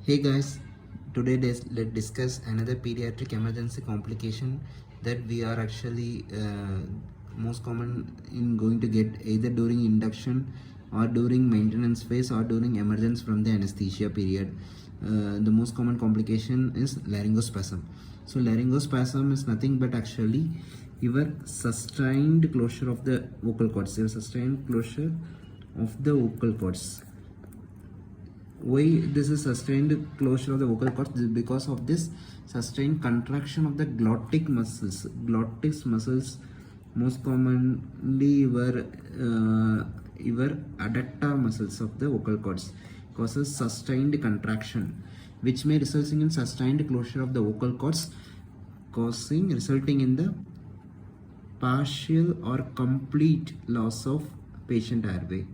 Hey guys, today let's discuss another pediatric emergency complication that we are actually most common in going to get either during induction or during maintenance phase or during emergence from the anesthesia period. The most common complication is laryngospasm. So laryngospasm is nothing but actually your sustained closure of the vocal cords, your sustained closure of the vocal cords. Why this is sustained closure of the vocal cords? Because of this sustained contraction of the glottic muscles most commonly your adductor muscles of the vocal cords causes sustained contraction, which may result in sustained closure of the vocal cords, resulting in the partial or complete loss of patient airway.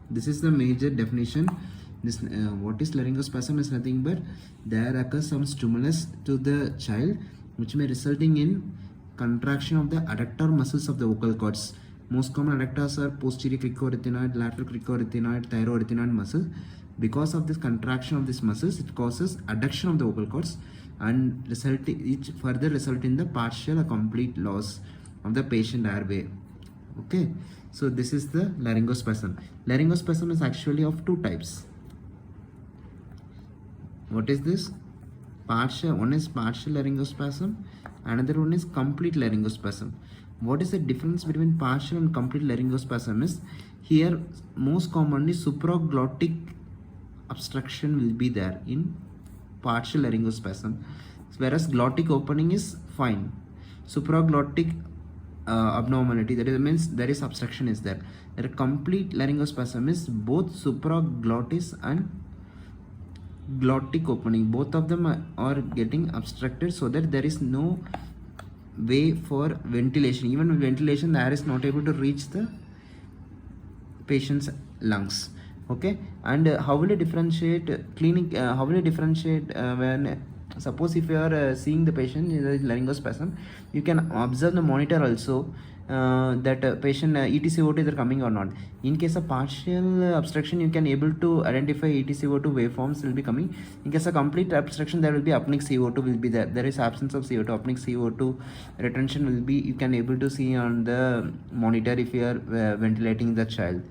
This is the major definition. This what is laryngospasm is nothing but there occurs some stimulus to the child which may resulting in contraction of the adductor muscles of the vocal cords. Most common adductors are posterior cricoarytenoid, lateral cricoarytenoid, thyroarytenoid muscle. Because of this contraction of these muscles, it causes adduction of the vocal cords and it further result in the partial or complete loss of the patient airway. Okay, so this is the laryngospasm. Laryngospasm is actually of two types. What is this? One is partial laryngospasm, another one is complete laryngospasm. What is the difference between partial and complete laryngospasm is here most commonly supraglottic obstruction will be there in partial laryngospasm, whereas glottic opening is fine. Supraglottic abnormality, that is means there is obstruction is there. A complete laryngospasm is both supraglottis and glottic opening, both of them are getting obstructed so that there is no way for ventilation. Even with ventilation, the air is not able to reach the patient's lungs. Okay, and how will you differentiate how will you differentiate when suppose if you are seeing the patient in the laryngospasm, you can observe the monitor also that patient EtCO2 is coming or not. In case of partial obstruction, you can able to identify EtCO2 waveforms will be coming. In case of complete obstruction, there will be apneic CO2 will be there. There is absence of CO2. Apneic CO2 retention will be you can able to see on the monitor if you are ventilating the child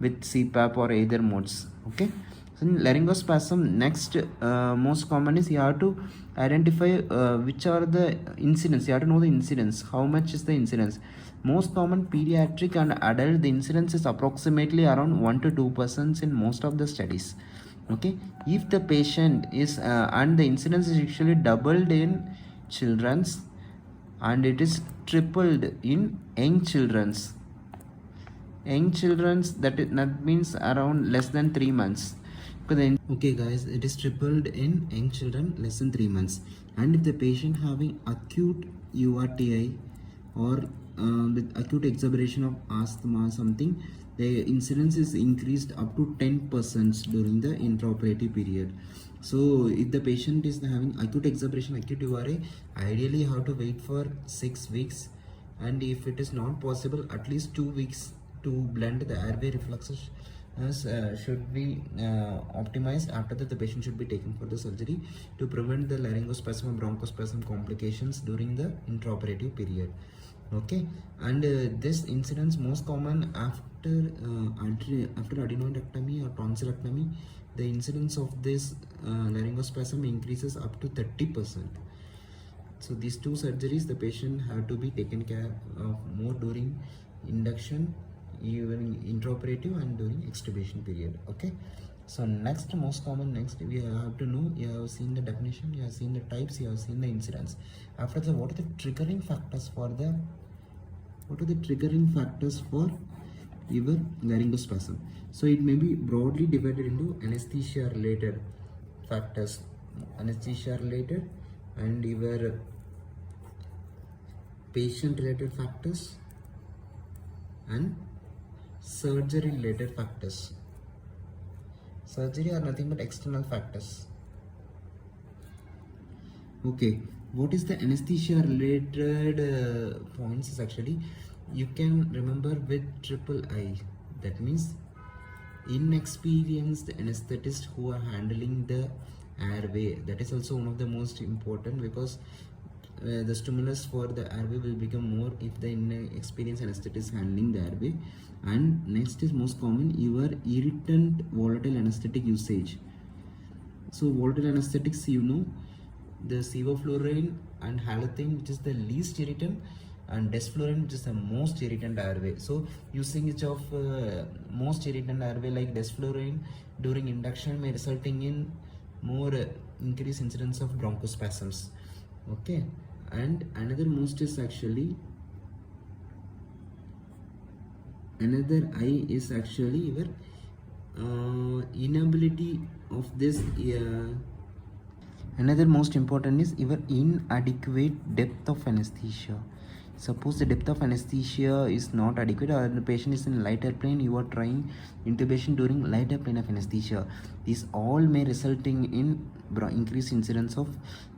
with CPAP or either modes. Okay, so in laryngospasm, next most common is you have to identify which are the incidence. You have to know the incidence. How much is the incidence? Most common pediatric and adult, the incidence is approximately around 1 to 2% in most of the studies. Okay, if the patient is and the incidence is usually doubled in children's and it is tripled in young children's. That means around less than 3 months. Okay guys, it is tripled in young children less than 3 months. And if the patient having acute URTI or with acute exacerbation of asthma something, the incidence is increased up to 10% during the intraoperative period. So if the patient is having acute exacerbation, acute URI, ideally you have to wait for 6 weeks, and if it is not possible, at least 2 weeks to blend the airway refluxes should be optimized. After that, the patient should be taken for the surgery to prevent the laryngospasm or bronchospasm complications during the intraoperative period. Okay, and this incidence most common after adenoidectomy or tonsillectomy. The incidence of this laryngospasm increases up to 30%. So these two surgeries the patient have to be taken care of more during induction, even intraoperative and during extubation period. Okay, so next most common, next we have to know, you have seen the definition, you have seen the types, you have seen the incidence. After that, what are the triggering factors for your laryngospasm? So it may be broadly divided into anesthesia related factors, and your patient related factors and surgery related factors. Surgery are nothing but external factors. Okay, what is the anesthesia related points is actually you can remember with triple I. That means inexperienced anesthetists who are handling the airway, that is also one of the most important, because the stimulus for the airway will become more if the inexperienced anesthetist handling the airway. And next is most common, your irritant volatile anesthetic usage. So volatile anesthetics, you know, the sevoflurane and halothane, which is the least irritant, and desflurane, which is the most irritant airway. So usage of most irritant airway like desflurane during induction may resulting in more increased incidence of bronchospasms. Okay, and another most is actually another I is actually your inability of this. Another most important is your inadequate depth of anesthesia. Suppose the depth of anesthesia is not adequate, or the patient is in lighter plane, you are trying intubation during lighter plane of anesthesia. These all may resulting in increased incidence of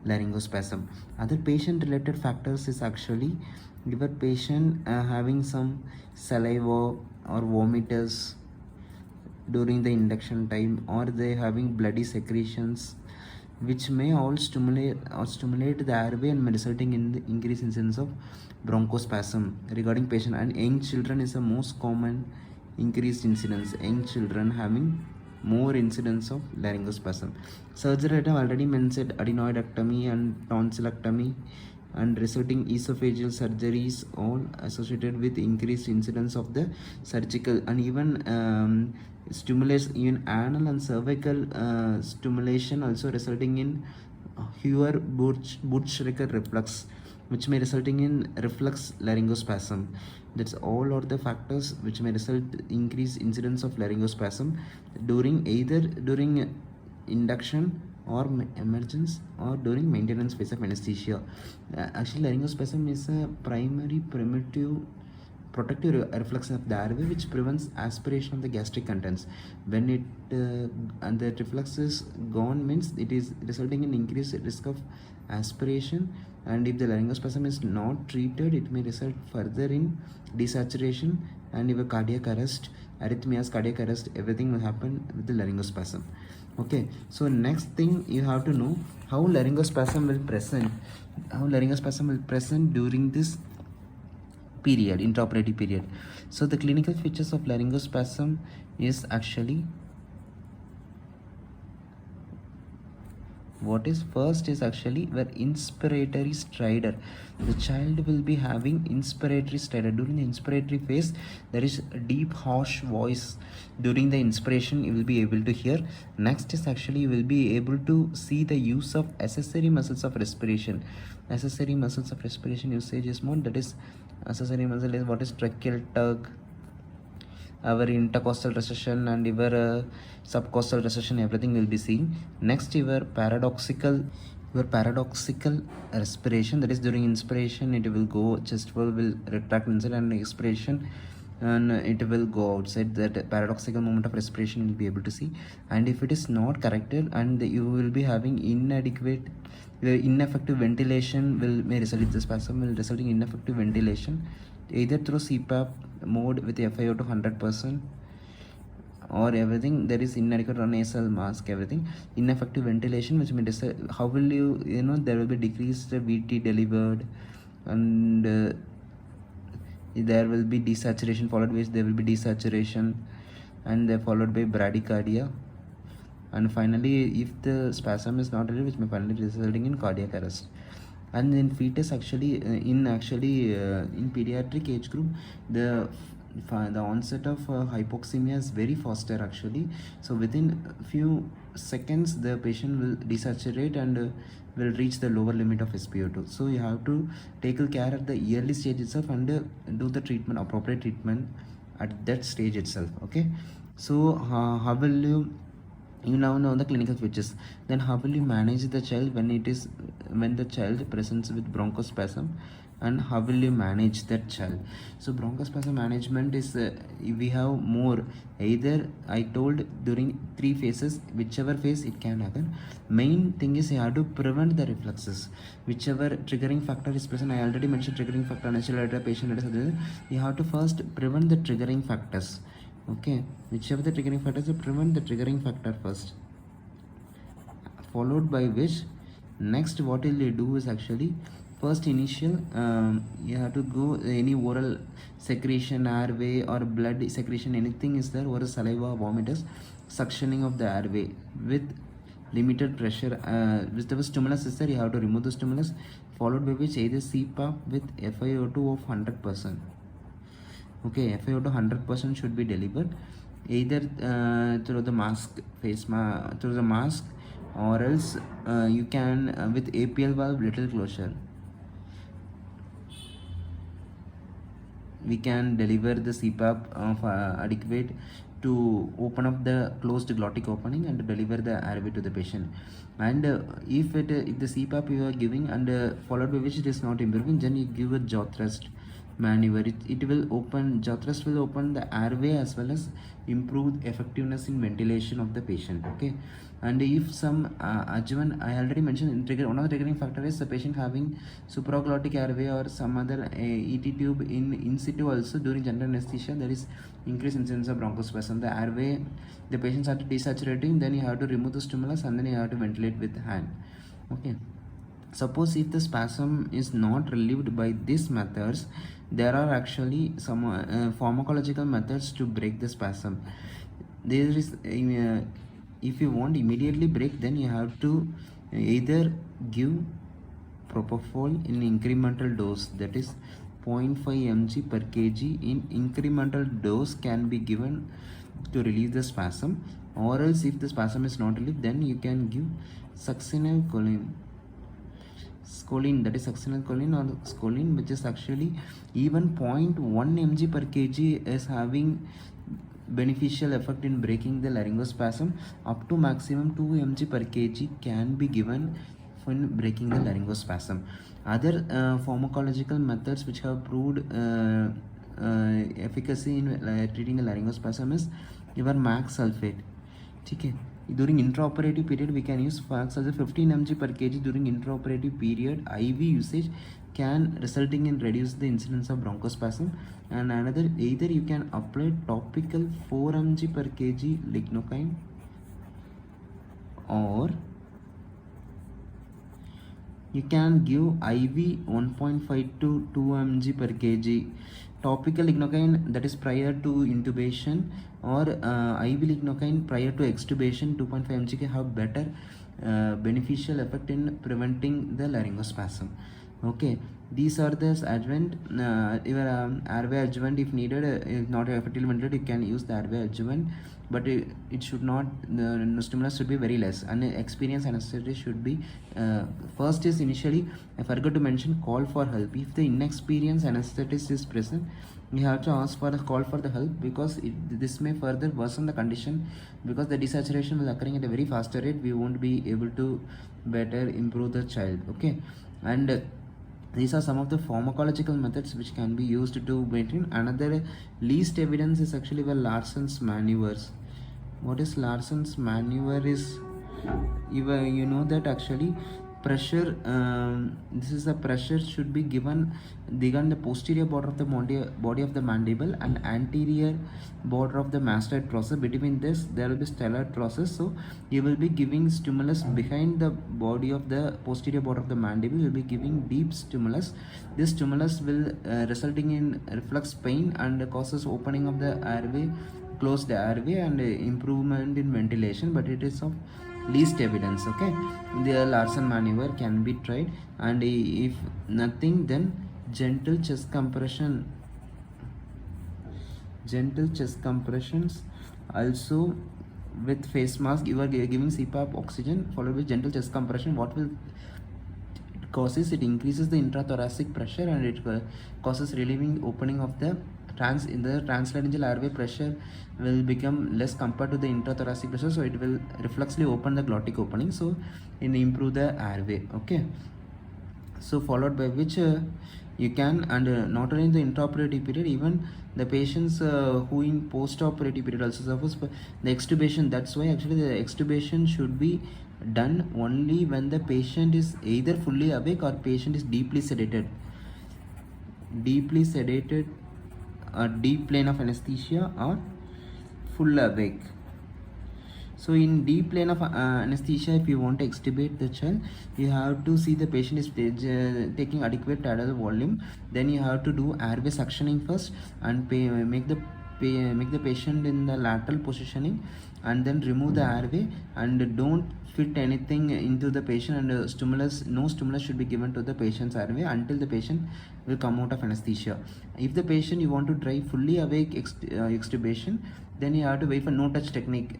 laryngospasm. Other patient related factors is actually your patient having some saliva or vomiters during the induction time, or they having bloody secretions, which may all stimulate the airway and may resulting in the increased incidence of bronchospasm regarding patient. And young children is the most common increased incidence, young children having more incidence of laryngospasm. Surgery, I have already mentioned adenoidectomy and tonsillectomy and resulting esophageal surgeries, all associated with increased incidence of the surgical, and even stimulus in anal and cervical stimulation also resulting in Buerger reflux, which may resulting in reflux laryngospasm. That's all are the factors which may result increased incidence of laryngospasm during induction or emergence or during maintenance phase of anesthesia. Actually, laryngospasm is a primary primitive protective reflex of the airway which prevents aspiration of the gastric contents. When it and the reflex is gone, means it is resulting in increased risk of aspiration, and if the laryngospasm is not treated, it may result further in desaturation and even cardiac arrest, arrhythmias, cardiac arrest, everything will happen with the laryngospasm. Okay, so next thing you have to know how laryngospasm will present during this period, intraoperative period. So the clinical features of laryngospasm is actually, what is first is actually where inspiratory stridor. The child will be having inspiratory stridor. During the inspiratory phase, there is a deep harsh voice. During the inspiration, you will be able to hear. Next is actually you will be able to see the use of accessory muscles of respiration. Accessory muscles of respiration usage is more, that is accessory muscle is what is tracheal tug, our intercostal recession and your subcostal recession, everything will be seen. Next, your paradoxical respiration, that is during inspiration it will go, chest wall will retract inside, and expiration and it will go outside. That paradoxical movement of respiration you will be able to see. And if it is not corrected, and you will be having ineffective ventilation may result in the spasm, will result in ineffective ventilation either through CPAP mode with FiO2 100% or everything. There is inadequate nasal mask, everything, ineffective ventilation, which may decide how will there will be decreased VT delivered, and there will be desaturation, followed by there will be desaturation, and followed by bradycardia, and finally if the spasm is not relieved, which may finally resulting in cardiac arrest. And in fetus, actually in pediatric age group, the onset of hypoxemia is very faster actually. So within a few seconds the patient will desaturate and will reach the lower limit of SpO2. So you have to take care at the early stage itself and do the treatment, appropriate treatment at that stage itself. Okay, so how will you now know the clinical features? Then how will you manage the child when the child presents with bronchospasm, and how will you manage that child? So bronchospasm management is we have more, either I told during 3 phases, whichever phase it can happen. Main thing is you have to prevent the refluxes, whichever triggering factor is present. I already mentioned triggering factor, natural patient, you have to first prevent the triggering factors. Okay, whichever the triggering factor is, prevent the triggering factor first, followed by which next what will you do is actually first initial you have to go any oral secretion, airway or blood secretion, anything is there, or a saliva, vomitus, suctioning of the airway with limited pressure, whichever stimulus is there, you have to remove the stimulus, followed by which either CPAP with FiO2 of 100%. Okay, FiO2 100% should be delivered either through the mask, through the mask, or else you can with APL valve little closure, we can deliver the CPAP of adequate to open up the closed glottic opening and deliver the airway to the patient. And if the CPAP you are giving and followed by which it is not improving, then you give a jaw thrust maneuver. It will open, jaw thrust will open the airway as well as improve effectiveness in ventilation of the patient. Okay, and if some adjuvant, I already mentioned, one of the triggering factor is the patient having supraglottic airway or some other ET tube in situ also during general anesthesia, there is increased incidence of bronchospasm. The airway, the patient started desaturating, then you have to remove the stimulus and then you have to ventilate with hand. Okay, suppose if the spasm is not relieved by these methods, there are actually some pharmacological methods to break the spasm. There is if you want immediately break, then you have to either give propofol in incremental dose, that is 0.5 mg per kg in incremental dose can be given to relieve the spasm, or else if the spasm is not relieved, then you can give succinylcholine, that is succinylcholine or scoline, which is actually even 0.1 mg per kg is having beneficial effect in breaking the laryngospasm. Up to maximum 2 mg per kg can be given in breaking the laryngospasm. Other pharmacological methods which have proved efficacy in treating a laryngospasm is your max sulfate. Okay, during intraoperative period we can use max sulfate 15 mg per kg during intraoperative period. IV usage can resulting in reduce the incidence of bronchospasm. And another, either you can apply topical 4 mg per kg lignocaine, or you can give IV 1.5 to 2 mg per kg topical lignocaine, that is prior to intubation, or IV lignocaine prior to extubation 2.5 mg can have better beneficial effect in preventing the laryngospasm. Okay, these are the adjuvant. Your airway adjuvant, if needed, is not effectively ventilated, you can use the airway adjuvant, but it should not, the stimulus should be very less, and experienced anesthetist should be first is initially, I forgot to mention, call for help. If the inexperienced anesthetist is present, you have to ask for a call for the help, because this may further worsen the condition, because the desaturation will occurring at a very faster rate, we won't be able to better improve the child. Okay, and these are some of the pharmacological methods which can be used to maintain. Another least evidence is actually Larson's maneuvers. What is Larson's maneuver is, you know that actually pressure, this is the pressure should be given the posterior border of the body of the mandible and anterior border of the mastoid process. Between this there will be stellate process, so you will be giving stimulus behind the body of the posterior border of the mandible. You will be giving deep stimulus. This stimulus will resulting in reflux pain and causes opening of the airway, close the airway, and improvement in ventilation, but it is of least evidence. Okay, the Larson maneuver can be tried, and if nothing, then gentle chest compressions also with face mask. You are giving CPAP oxygen followed with gentle chest compression. What will it causes? It increases the intrathoracic pressure, and it causes relieving opening of the in the translaryngeal airway. Pressure will become less compared to the intrathoracic pressure, so it will reflexly open the glottic opening, so it improve the airway. Okay, so followed by which you can, and not only in the intraoperative period, even the patients who in post-operative period also suffers the extubation. That's why actually the extubation should be done only when the patient is either fully awake or patient is deeply sedated, a deep plane of anesthesia, or full awake. So in deep plane of anesthesia, if you want to extubate the child, you have to see the patient is taking adequate tidal volume. Then you have to do airway suctioning first and make the patient in the lateral positioning, and then remove the airway, and don't fit anything into the patient, and no stimulus should be given to the patient's airway until the patient will come out of anesthesia. If the patient you want to try fully awake extubation, then you have to wait for no touch technique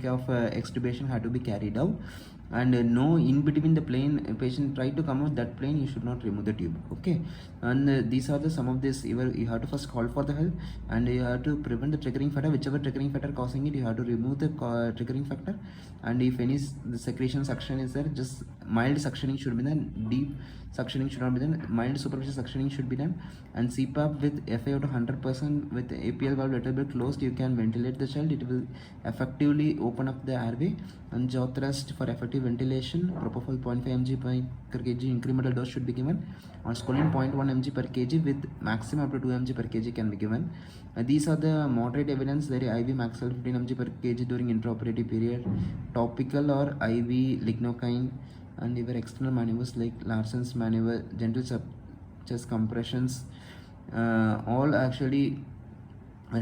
of extubation had to be carried out, and no in between the plane patient try to come out that plane, you should not remove the tube. Okay, and these are the some of this. You have to first call for the help, and you have to prevent the triggering factor. Whichever triggering factor causing it, you have to remove the triggering factor. And if any the secretion suction is there, just mild suctioning should be done. Deep suctioning should not be done. Mild superficial suctioning should be done. And CPAP with FiO to 100% with APL valve little bit closed, you can ventilate the child. It will effectively open up the airway. And jaw thrust for effective ventilation, propofol 0.5 mg per kg incremental dose should be given, or scoline 0.1 mg per kg with maximum up to 2 mg per kg can be given. These are the moderate evidence. There is IV Maxel 15 mg per kg during intraoperative period, topical or IV lignocaine, and even external maneuvers like Larson's maneuver, gentle chest compressions, all actually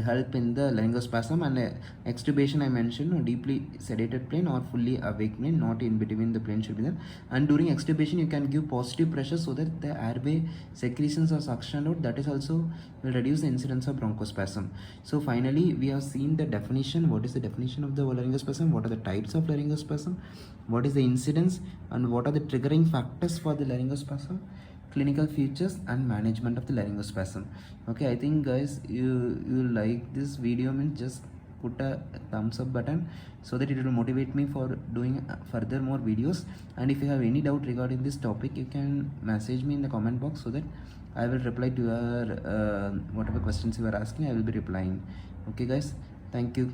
help in the laryngospasm. And extubation I mentioned, deeply sedated plane or fully awake plane, not in between the plane should be there. And during extubation you can give positive pressure so that the airway secretions are suctioned out. That is also will reduce the incidence of bronchospasm. So finally we have seen the definition. What is the definition of the laryngospasm? What are the types of laryngospasm? What is the incidence, and what are the triggering factors for the laryngospasm? Clinical features and management of the laryngospasm. Okay, I think guys you like this video, means just put a thumbs up button so that it will motivate me for doing further more videos. And if you have any doubt regarding this topic, you can message me in the comment box so that I will reply to your whatever questions you are asking. I will be replying. Okay guys, thank you.